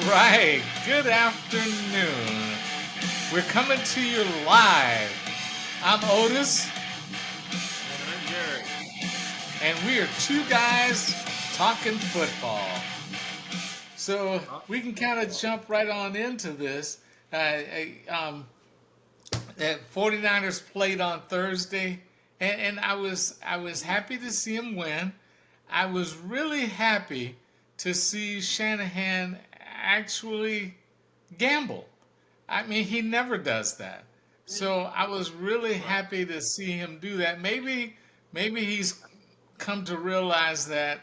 right. Good afternoon. We're coming to you live. I'm Otis, And I'm Jerry. and we are two guys talking football. So we Talking can kind of football. jump right on into this. The 49ers played on Thursday, and I was happy to see him win. I was really happy to see Shanahan actually gamble. I mean, he never does that. So I was really Right. happy to see him do that. Maybe he's come to realize that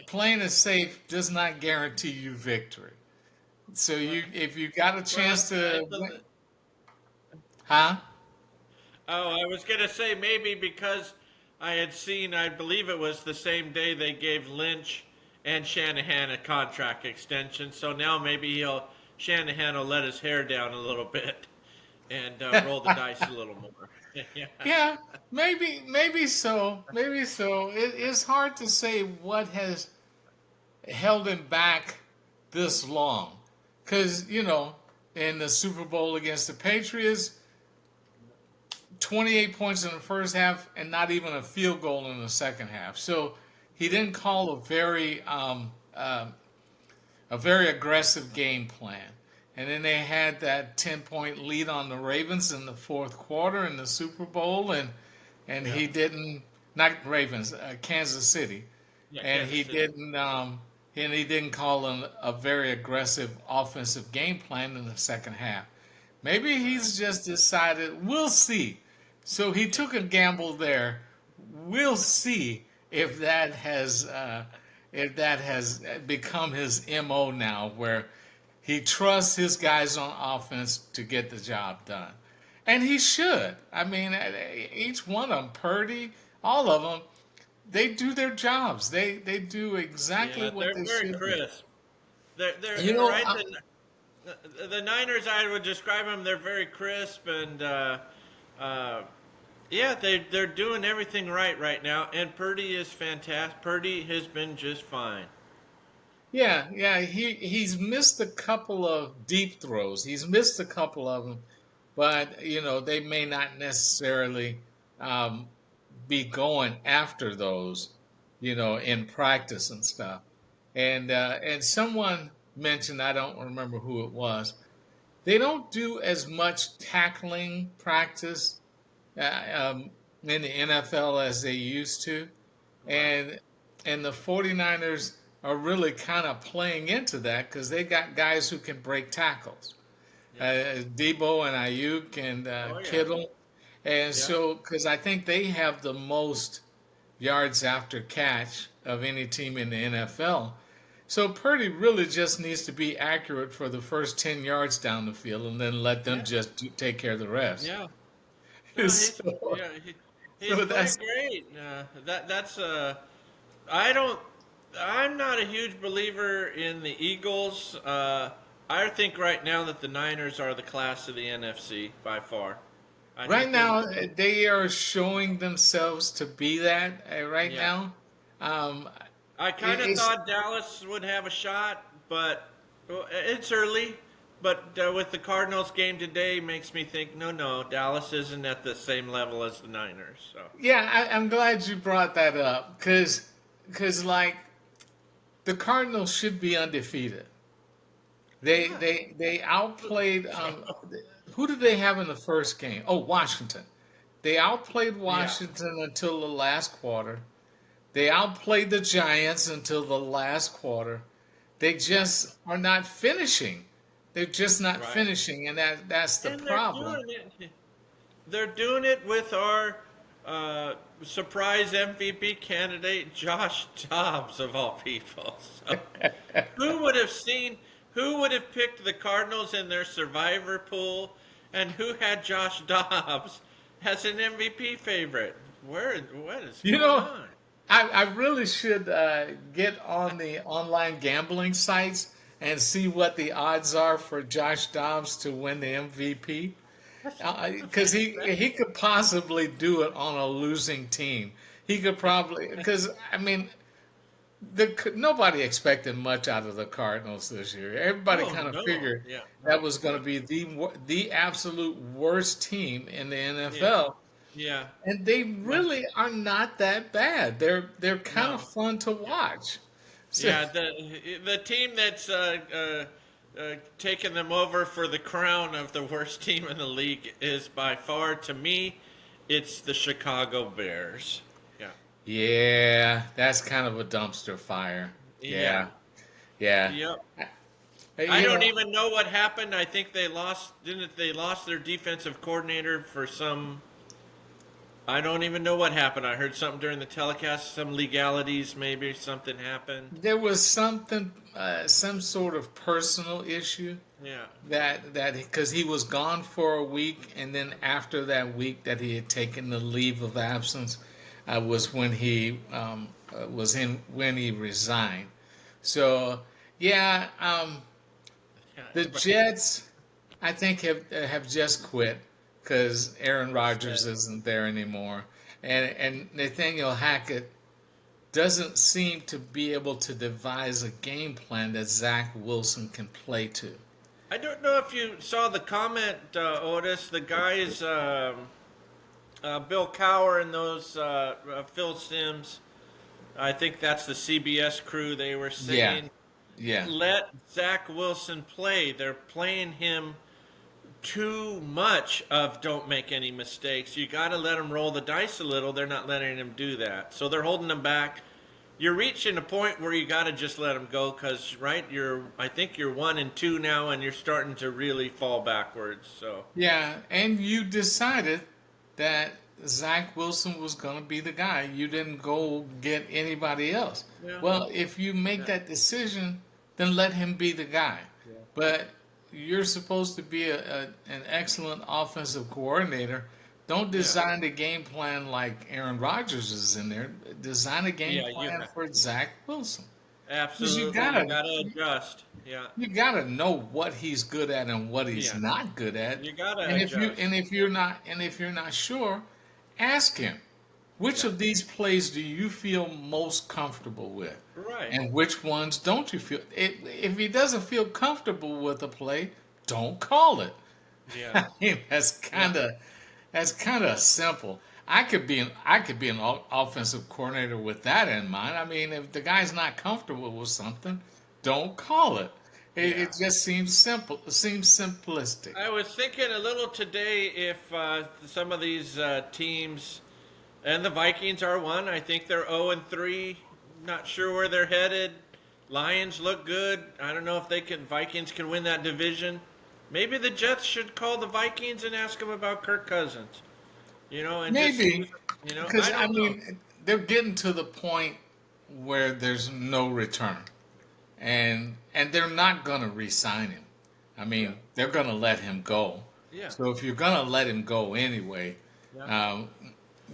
playing it safe does not guarantee you victory. So Well, if you got a well, chance to win, huh? I was gonna say maybe because I had seen, I believe it was the same day they gave Lynch and Shanahan a contract extension. So now maybe Shanahan will let his hair down a little bit and roll the dice a little more. Yeah. Yeah, maybe so. Maybe so. It's hard to say what has held him back this long. Because, in the Super Bowl against the Patriots, 28 points in the first half and not even a field goal in the second half. So he didn't call a very aggressive game plan. And then they had that 10-point lead on the Ravens in the fourth quarter in the Super Bowl, and Yeah. he didn't, not Ravens, Kansas City, Yeah. and Kansas he City. didn't call a very aggressive offensive game plan in the second half. Maybe Right. he's just decided we'll see. So he Yeah. took a gamble there. We'll see if that has become his mo now, where he trusts his guys on offense to get the job done, and he should. I mean, each one of them, Purdy, all of them, they do their jobs. They do exactly Yeah. what They're they very should do. crisp. They're You know, right. The Niners, I would describe them. They're very crisp and uh, yeah, they're doing everything right now. And Purdy is fantastic. Purdy has been just fine. yeah. He's missed a couple of deep throws. He's missed a couple of them, but they may not necessarily um, be going after those, in practice and stuff. And someone mentioned, I don't remember who it was, they don't do as much tackling practice in the NFL as they used to. Right. And the 49ers are really kind of playing into that because they got guys who can break tackles. Yeah. Debo and Ayuk and Oh yeah. Kittle. And Yeah. so, because I think they have the most yards after catch of any team in the NFL. So Purdy really just needs to be accurate for the first 10 yards down the field and then let them Yeah. just take care of the rest. Yeah. No, so, he's so played that's great. That's I don't. I'm not a huge believer in the Eagles. I think right now that the Niners are the class of the NFC by far. I right think they're now they are showing themselves to be that right yeah. now. Um, I kind of it's thought Dallas would have a shot, but well, it's early. But with the Cardinals game today, makes me think, no, Dallas isn't at the same level as the Niners. So Yeah, I'm glad you brought that up because like the Cardinals should be undefeated. yeah, They outplayed who did they have in the first game? Oh, Washington. They outplayed yeah, Washington until the last quarter. They outplayed the Giants until the last quarter. They yeah, just are not finishing. They're just not right. finishing, and that's the And they're problem. doing it. They're doing it with our surprise MVP candidate, Josh Dobbs, of all people. So, who would have seen? Who would have picked the Cardinals in their survivor pool, and who had Josh Dobbs as an MVP favorite? What is You going know, on? I really should get on the online gambling sites and see what the odds are for Josh Dobbs to win the MVP. Because he could possibly do it on a losing team. He could probably because I mean nobody expected much out of the Cardinals this year. Everybody Oh kind of no, figured yeah, that no, was going to no, be the absolute worst team in the yeah, NFL, yeah. and they Well, really are not that bad. They're kind of no, fun to yeah, watch. So, yeah. The team that's taken them over for the crown of the worst team in the league is by far, to me, it's the Chicago Bears. Yeah, yeah, that's kind of a dumpster fire. yeah, Yeah, yeah. yep. I You don't know, even know what happened. I think they lost. Didn't they lost their defensive coordinator for some? I don't even know what happened. I heard something during the telecast. Some legalities, maybe something happened. there was something, some sort of personal issue Yeah, that because he was gone for a week, and then after that week that he had taken the leave of absence, was when he when he resigned. So yeah, yeah, the right. Jets I think have just quit because Aaron So Rodgers sad. isn't there anymore, and Nathaniel Hackett doesn't seem to be able to devise a game plan that Zach Wilson can play to. I don't know if you saw the comment, Otis. The guys, Bill Cowher and those Phil Sims. I think that's the CBS crew. They were Yeah, saying, yeah, let Zach Wilson play. They're playing him too much of don't make any mistakes. You got to let him roll the dice a little. They're not letting him do that. So they're holding him back. You're reaching a point where you got to just let him go cuz right, I think you're 1-2 now and you're starting to really fall backwards. So, yeah. And you decided that Zach Wilson was going to be the guy. You didn't go get anybody else. yeah. Well, if you make Yeah. that decision, then let him be the guy. Yeah. But you're supposed to be an excellent offensive coordinator. Don't Yeah. design the game plan like Aaron Rodgers is in there. Design a game Yeah, you plan have for Zach Wilson. Because absolutely you got to adjust. Yeah. you gotta know what he's good at and what he's Yeah. not good at. You got to And adjust. if you're not sure, ask him, which Yeah. of these plays do you feel most comfortable with? Right. And which ones don't you feel? If he doesn't feel comfortable with a play, don't call it. Yeah. I mean, Yeah. that's kind of simple. I could be an offensive coordinator with that in mind. I mean, if the guy's not comfortable with something, don't call it. It Yeah. just seems simple. It seems simplistic. I was thinking a little today if some of these teams, and the Vikings are one. I think they're 0-3. Not sure where they're headed. Lions look good. I don't know if Vikings can win that division. Maybe the Jets should call the Vikings and ask them about Kirk Cousins. And just see. Maybe because I I don't know. mean they're getting to the point where there's no return, and they're not gonna re-sign him. I Yeah. mean, they're gonna let him go. Yeah. So if you're gonna let him go anyway, Yeah. um,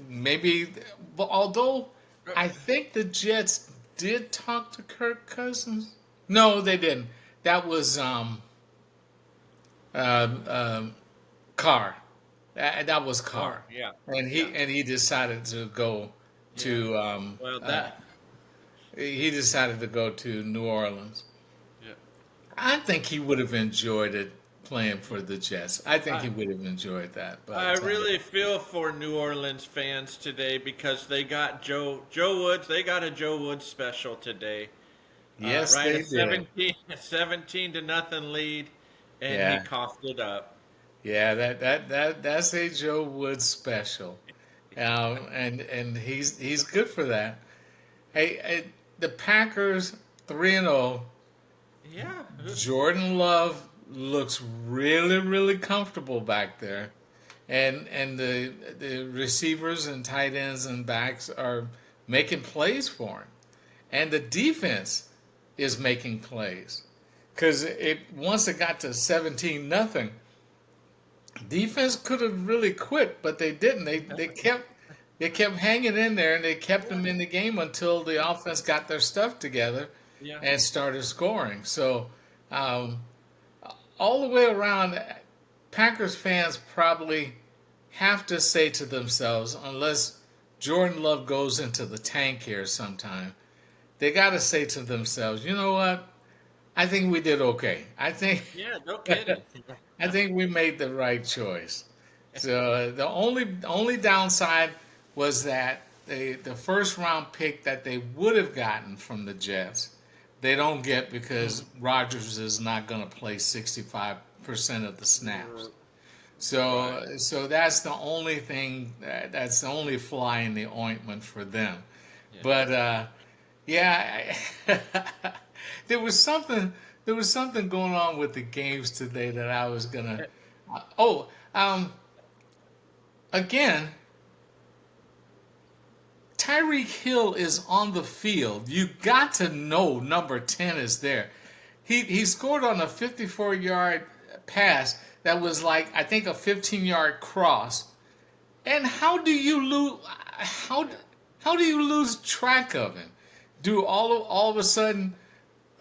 maybe. But although I think the Jets did talk to Kirk Cousins. No, they didn't. That was uh, um, Carr. That was Carr, Car. Yeah. and he Yeah. and he decided to go Yeah. to Well, that. he decided to go to New Orleans. Yeah. I think he would have enjoyed it playing for the Jets. I think I, he would have enjoyed that. I But really feel for New Orleans fans today because they got Joe Woods. They got a Joe Woods special today. yes, Right, they a did. 17 to nothing lead, and he Yeah, coughed it up. yeah. That's a Joe Woods special, and he's good for that. Hey, the Packers 3-0. Yeah, Jordan Love looks really, really comfortable back there, and the receivers and tight ends and backs are making plays for him, and the defense is making plays because it once it got to 17-0, defense could have really quit, but they didn't. They kept hanging in there, and they kept them in the game until the offense got their stuff together yeah, and started scoring. So um, all the way around, Packers fans probably have to say to themselves, unless Jordan Love goes into the tank here sometime, they got to say to themselves, you know what? I think we did okay. Yeah, no kidding. I think we made the right choice. So the only downside was that the first round pick that they would have gotten from the Jets, they don't get because Rodgers is not going to play 65% of the snaps. Right. So that's the only thing that's the only fly in the ointment for them. Yeah. But yeah, there was something there was something going on with the games today that I was gonna. Oh, again, Tyreek Hill is on the field. You got to know number 10 is there. He scored on a 54-yard pass that was like I think a 15-yard cross. And how how do you lose track of him? Do all of a sudden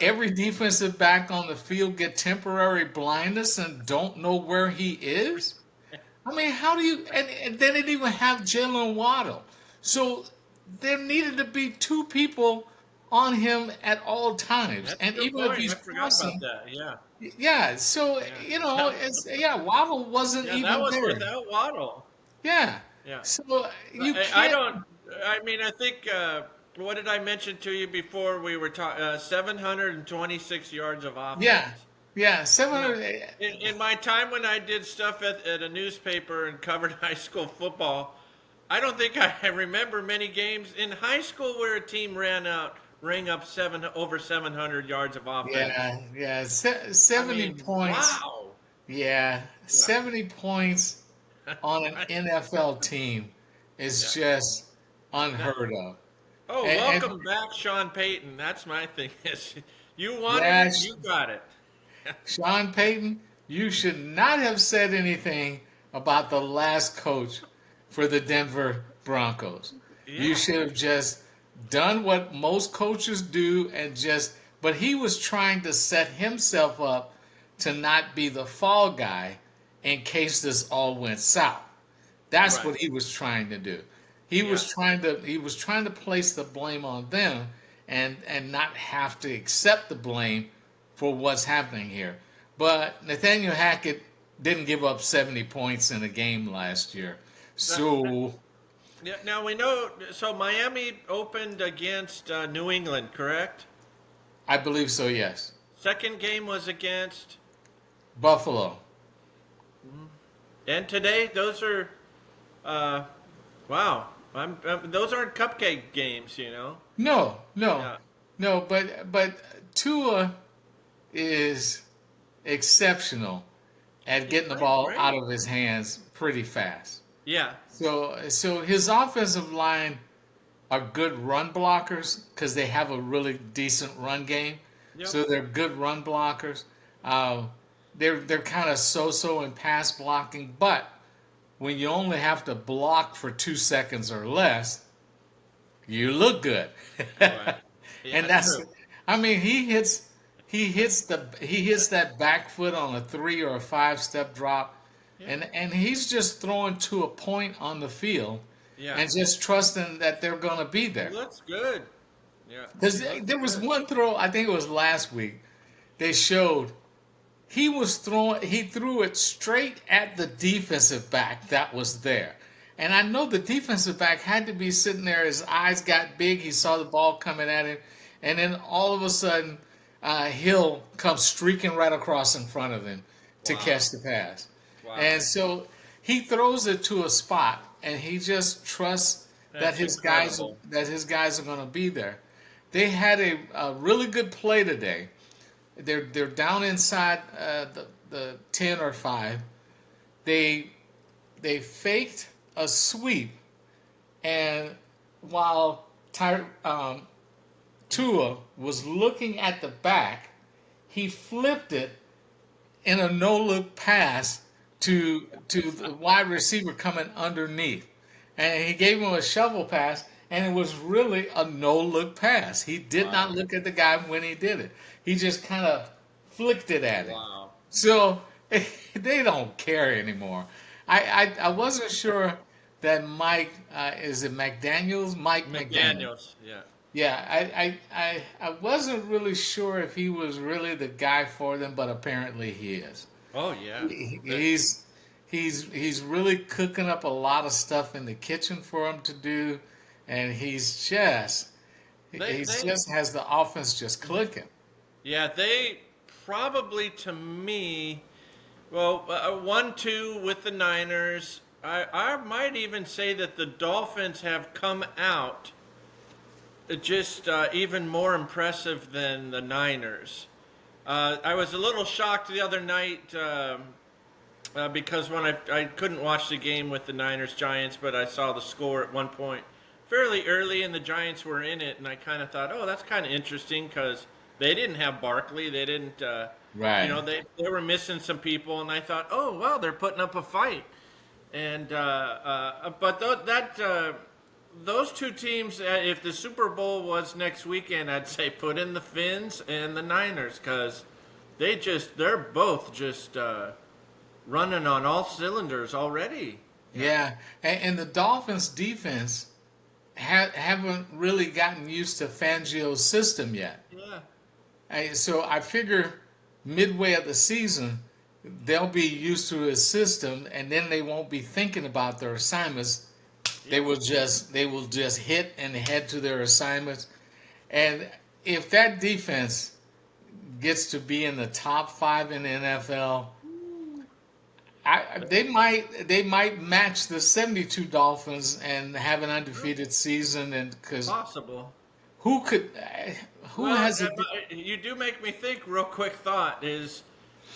every defensive back on the field get temporary blindness and don't know where he is? I mean, how do you? And they didn't even have Jalen Waddle, so there needed to be two people on him at all times. That's a And good even if point. he's I forgot about crossing, that. Yeah. yeah. So Yeah. it's yeah. Waddle wasn't Yeah, that even was there. without Waddle. Yeah. Yeah. So you I can't. don't. I mean, I think. What did I mention to you before we were talking? 726 yards of Yeah. offense. Yeah. You know, 700. in my time when I did stuff at a newspaper and covered high school football, I don't think I remember many games in high school where a team rang up over 700 yards of offense. Yeah. Yeah. I 70 mean, points. wow. Yeah. Yeah. 70 points on an Right. NFL team is Yeah. just Now, unheard of. oh, And welcome back, Sean Payton. That's my thing. Is you wanted yeah, it, you got it. Sean Payton, you should not have said anything about the last coach for the Denver Broncos. You Yeah. should have just done what most coaches do and but he was trying to set himself up to not be the fall guy in case this all went south. That's Right. what he was trying to do. Yeah. He was trying to place the blame on them and not have to accept the blame for what's happening here. But Nathaniel Hackett didn't give up 70 points in a game last year. That, So yeah. Now we know. So Miami opened against New England, correct? I believe so, yes. Second game was against. Buffalo. And today, those are. Uh, wow. Those aren't cupcake games, you know. No, no. Yeah. No, but Tua is exceptional at He getting the played ball out great. of his hands pretty fast. Yeah. So his offensive line are good run blockers because they have a really decent run game. Yep. So they're good run blockers. Uh, they're kind of so-so in pass blocking, but when you only have to block for 2 seconds or less, you look good. Right. And Yeah. that's, True. I mean, he hits that back foot on a 3 or 5 step drop, Yeah. and he's just throwing to a point on the field Yeah. and just trusting that they're going to be He there. looks good. Yeah. Because He looks there was good. one throw, I think it was last week, they showed he threw it straight at the defensive back that was there. And I know the defensive back had to be sitting there, his eyes got big, he saw the ball coming at him, and then all of a sudden, Hill comes streaking right across in front of him to Wow. catch the pass. Wow. And so he throws it to a spot, and he just trusts That's incredible. that his guys are going to be there. They had a really good play today. They're down inside the 10 or 5. They faked a sweep, and while Tua was looking at the back, he flipped it in a no look pass to the wide receiver coming underneath, and he gave him a shovel pass, and it was really a no look pass. He did not Wow. look at the guy when he did it. He just kind of flicked it at him. Wow. So they don't care anymore. I wasn't sure that Mike is it McDaniel's Mike McDaniel. McDaniels. Yeah. Yeah, I wasn't really sure if he was really the guy for them, but apparently he is. Oh yeah, He- they he's really cooking up a lot of stuff in the kitchen for them to do, and they he's they just has the offense just clicking. yeah they probably to me. Well, 1-2 with the Niners. I might even say that the Dolphins have come out just even more impressive than the Niners. I was a little shocked the other night because when I couldn't watch the game with the Niners Giants, but I saw the score at one point fairly early, and the Giants were in it, and I kind of thought, oh, that's kind of interesting because they didn't have Barkley, they didn't, Right. they were missing some people, and I thought, oh, well, they're putting up a fight, and but those two teams, if the Super Bowl was next weekend, I'd say put in the Finns and the Niners because they're both just running on all cylinders already. Yeah. Yeah, and the Dolphins defense haven't really gotten used to Fangio's system yet. Yeah. So I figure midway of the season they'll be used to his system, and then they won't be thinking about their assignments. Yeah. They will just hit and head to their assignments. And if that defense gets to be in the top five in the NFL, they might match the 72 Dolphins and have an undefeated season. And because Possible. who could who Well, has a you do make me think. Real quick thought is,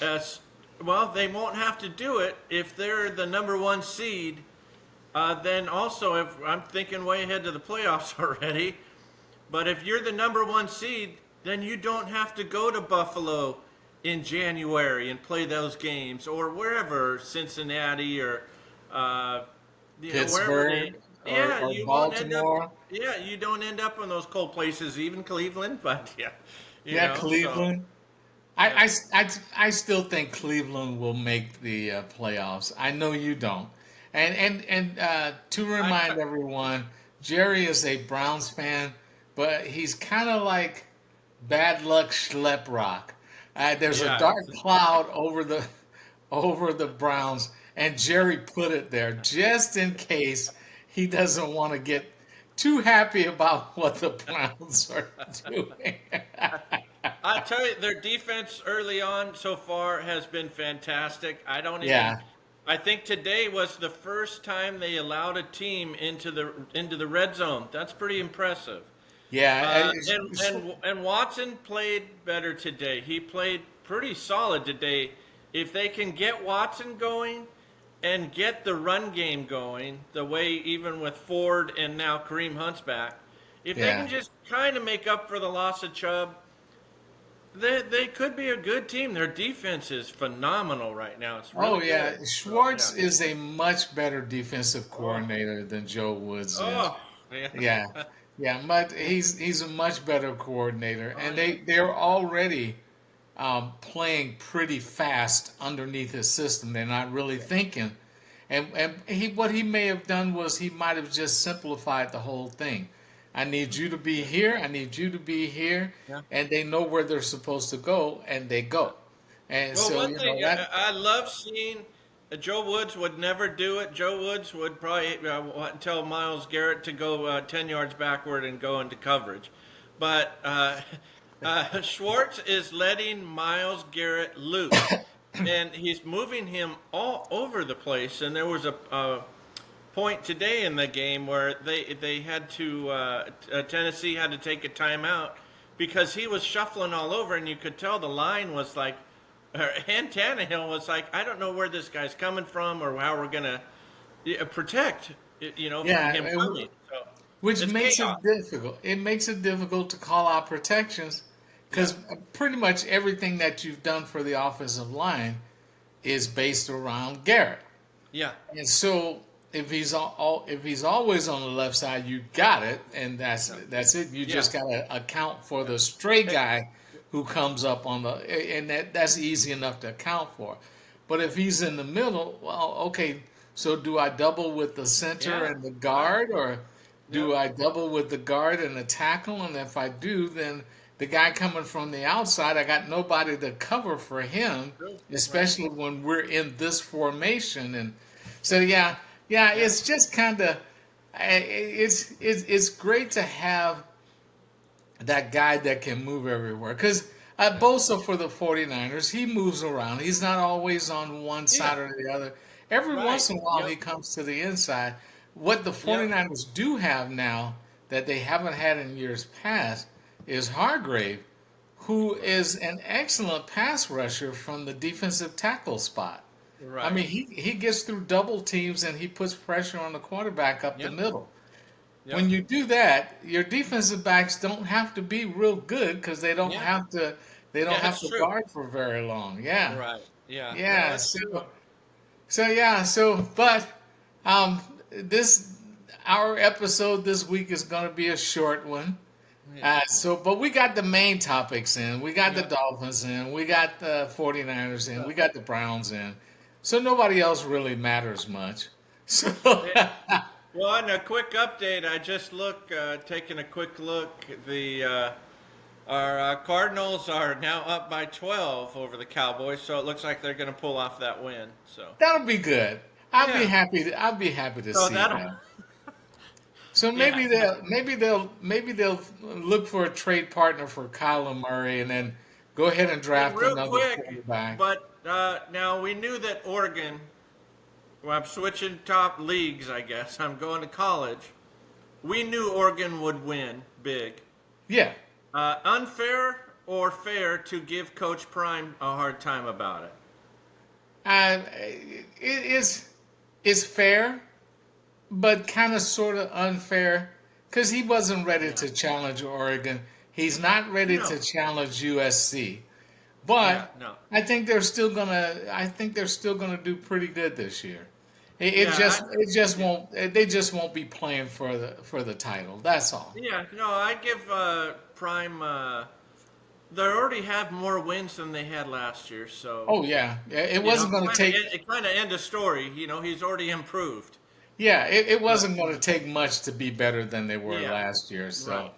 as well, they won't have to do it if they're the number one seed. Then also, if I'm thinking way ahead to the playoffs already, but if you're the number one seed, then you don't have to go to Buffalo in January and play those games or wherever, Cincinnati or uh, wherever Pittsburgh yeah, or you won't end up. Baltimore? Yeah, you don't end up in those cold places, even Cleveland. But yeah, Yeah, so Cleveland. yeah, I still think Cleveland will make the playoffs. I know you don't. And to I remind everyone, Jerry is a Browns fan, but he's kind of like bad luck schlep rock. There's a yeah, dark cloud over the Browns, and Jerry put it there just in case he doesn't want to get too happy about what the Browns are doing. I tell you, their defense early on so far has been fantastic. I don't even. Yeah, I think today was the first time they allowed a team into the red zone. That's pretty impressive. yeah. And Watson played better today. He played pretty solid today. If they can get Watson going and get the run game going, the way even with Ford and now Kareem Hunt's back, if they can Yeah. just kind of make up for the loss of Chubb, they could be a good team. Their defense is phenomenal right now. It's Oh really yeah, good. So yeah. Schwartz is a much better defensive Oh, coordinator than Joe Woods is. oh, yeah. Yeah, yeah, but he's a much better coordinator, Oh and yeah. they're already playing pretty fast underneath his system. They're not really thinking, and he what he may have done was he might have just simplified the whole thing. I need you to be here. I need you to be here, Yeah. and they know where they're supposed to go, and they go. And Well, so one you know thing that. I love seeing, Joe Woods would never do it. Joe Woods would probably tell Miles Garrett to go 10 yards backward and go into coverage. But Schwartz is letting Miles Garrett loose. And he's moving him all over the place. And there was a point today in the game where they had to Tennessee had to take a timeout because he was shuffling all over, and you could tell the line was like, and Tannehill was like, I don't know where this guy's coming from or how we're gonna protect, from Yeah, him coming. So which it's makes chaos. it difficult. It makes it difficult to call out protections Yeah, because pretty much everything that you've done for the offensive line is based around Garrett. yeah, And so if he's always on the left side, you got it, and that's it. You yeah. just got to account for the stray guy who comes up on the, and that's easy enough to account for. But if he's in the middle, well, okay. So do I double with the center Yeah, and the I, guard, or Do Yep. I double with the guard and the tackle? And if I do, then the guy coming from the outside, I got nobody to cover for him, True. Right. especially when we're in this formation. And so, yeah, yeah, Yeah. it's just kind of it's great to have that guy that can move everywhere. Because Yeah. Bosa for the 49ers, he moves around. He's not always on one Yeah. side or the other. Every Right. once in a while, Yep. he comes to the inside. What the Yep. 49ers do have now that they haven't had in years past is Hargrave, who Right. is an excellent pass rusher from the defensive tackle spot. I Right. mean, he gets through double teams and he puts pressure on the quarterback up the Yep. middle. When Yep. you do that, your defensive backs don't have to be real good because Yeah. they don't Yeah. have That's to true. guard for very long. Yeah, Right. Yeah. No, yeah. that's true. But um, this our episode this week is going to be a short one. Yeah. But we got the main topics in. We got the Yeah. Dolphins in. We got the 49ers in. Yeah. We got the Browns in. So nobody else really matters much. So Yeah. Well, on a quick update, I just taking a quick look. The our Cardinals are now up by 12 over the Cowboys, so it looks like they're going to pull off that win. So that'll be good. I'll be yeah, happy. I'll be happy to so see that'll that. So yeah. maybe they'll look for a trade partner for Kyler Murray and then go ahead and Hey, draft real another quick, quarterback. but now we knew that Oregon. Well, I'm switching top leagues, I guess. I'm going to college. We knew Oregon would win big. Yeah, Unfair or fair to give Coach Prime a hard time about it? it's fair, but kind of sort of unfair because he wasn't ready Yeah. to challenge Oregon. He's not ready No. to challenge USC. Yeah. But No. I think they're still gonna do pretty good this year. Yeah. It just Yeah. won't they just won't be playing for the title. That's all. Yeah. No. I give Prime. They already have more wins than they had last year, so Oh yeah, yeah. It you know, wasn't going to take it kind of end of story. He's already improved. yeah it But wasn't going to take much to be better than they were yeah. last year. Right. So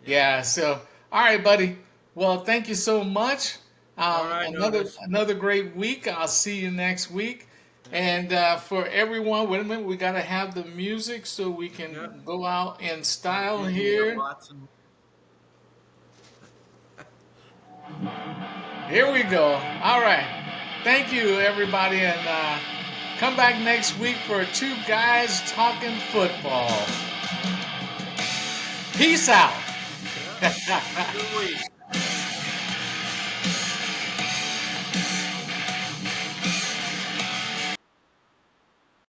Yeah. yeah. So all right, buddy. Well, thank you so much. All right. Notice. Another great week. I'll see you next week. Yeah. And for everyone, wait a minute, we got to have the music so we Yeah. can go out in Yeah. style Yeah. here. Watson. Here we go. All right. Thank you, everybody, and come back next week for Two Guys Talking Football. Peace out. Yeah. Have a good week.